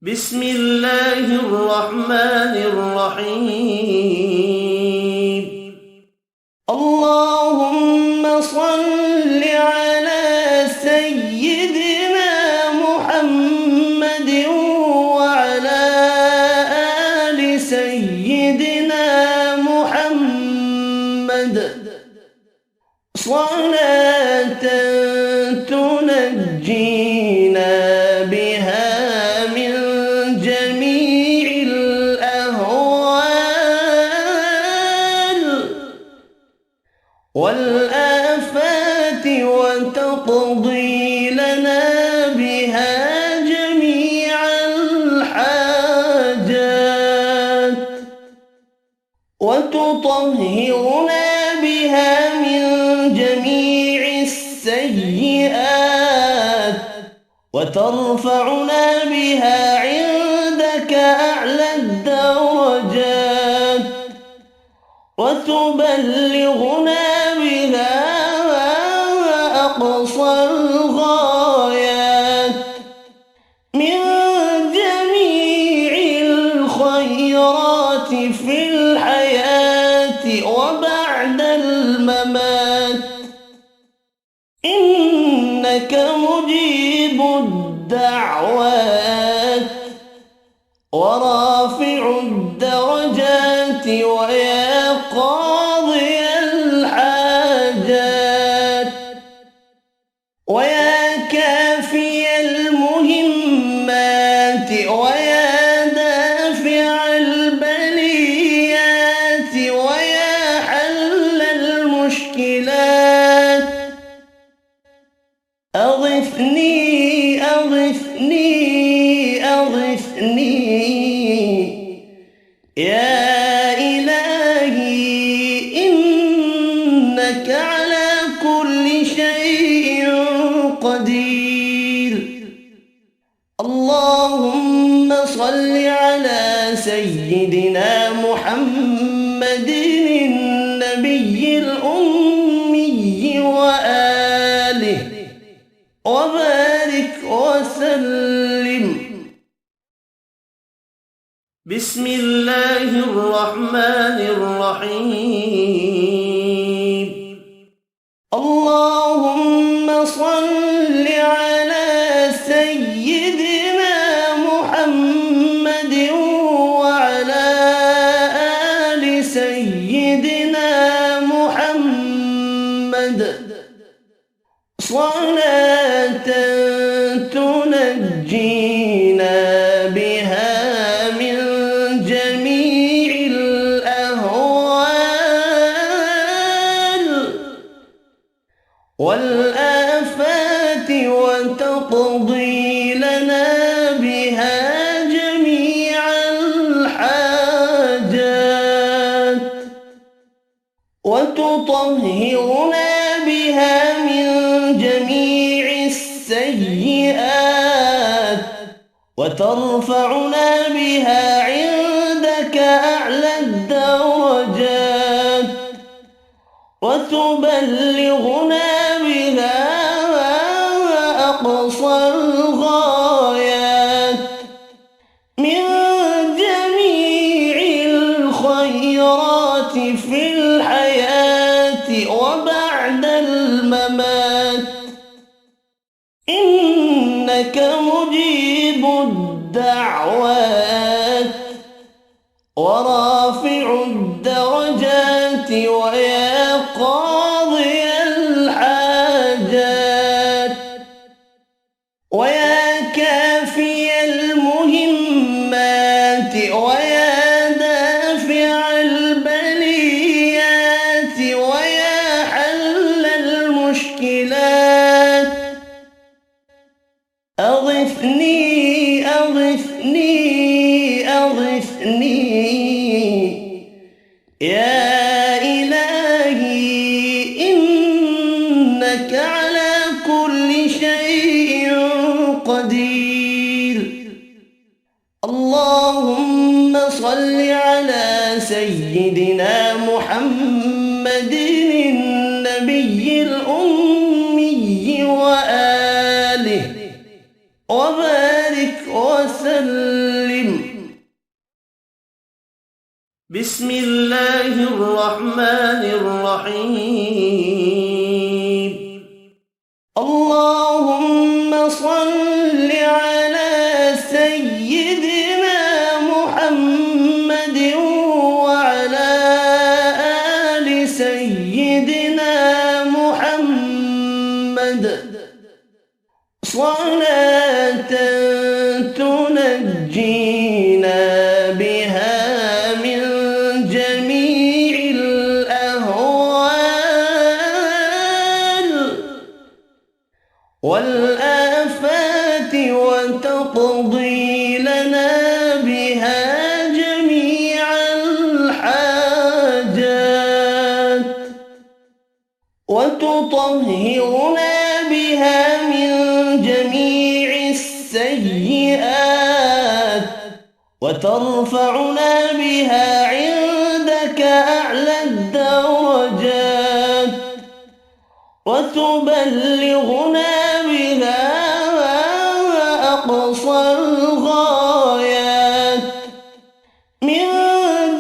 بسم الله الرحمن الرحيم. اللهم صل على سيدنا محمد وعلى آل سيدنا محمد صلاة تنجينا بها من جميع الأهوال والآفات وتقضي لنا بها جميع الحاجات وتطهرنا بها من جميع السيئات وترفعنا بها عندك أعلى الدرجات وتبلغنا بها أقصى الغايات من جميع الخيرات في الحياة وبعد الممات إنك مجيب الدعوات ورافع الدرجات ويا قاضي الحاجات ويا كافي المهمات ويا دافع البليات ويا حل المشكلات أغثني أغثني أغثني يا إلهي إنك على كل شيء قدير. اللهم صل على سيدنا محمد النبي الأمي وآله وبارك وسلم. بسم الله الرحمن الرحيم. اللهم صل على سيدنا محمد وعلى آل سيدنا محمد صلاة تنجينا بها من جميع الأهوال والآفات وتقضي لنا بها جميع الحاجات وتطهرنا بها من جميع السيئات وترفعنا بها عندك أعلى الدرجات وتبلغنا بها أقصى الغايات من جميع الخيرات في الحياة وبعد الممات إنك مجيب الدعوات ورافع الدرجات ويا قاضي الحاجات ويا كافي المهمات ويا دافع البليات ويا حل المشكلات أغثني أغثني أغثني يا إلهي إنك على كل شيء قدير. اللهم صل على سيدنا محمد النبي الأمي وآله وبارك وسلم. الله الرحمن الرحيم اللهم صل على سيدنا محمد وعلى آل سيدنا محمد صلاة تنجينا بها من جميع الأهوال والآفات وتقضي لنا بها جميع الحاجات وتطهرنا بها من جميع السيئات وترفعنا بها عندك أعلى الدرجات وتبلغنا بها أقصى الغايات من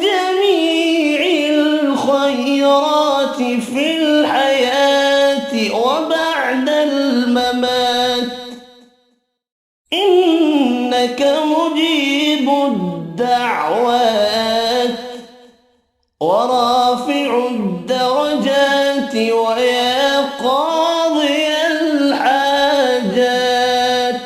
جميع الخيرات في الحياة وبعد الممات إنك مجيب الدعوات ورافع الدرجات ويا قاضي الحاجات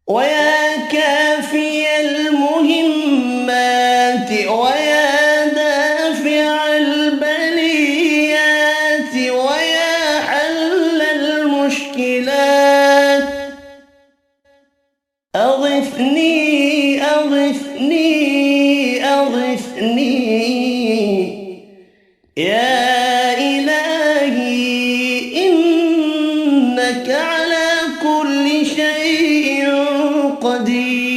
ويا كافي المهمات ويا دافع البليات ويا حل المشكلات أغثني أغثني أغثني يا إلهي إنك على كل شيء قدير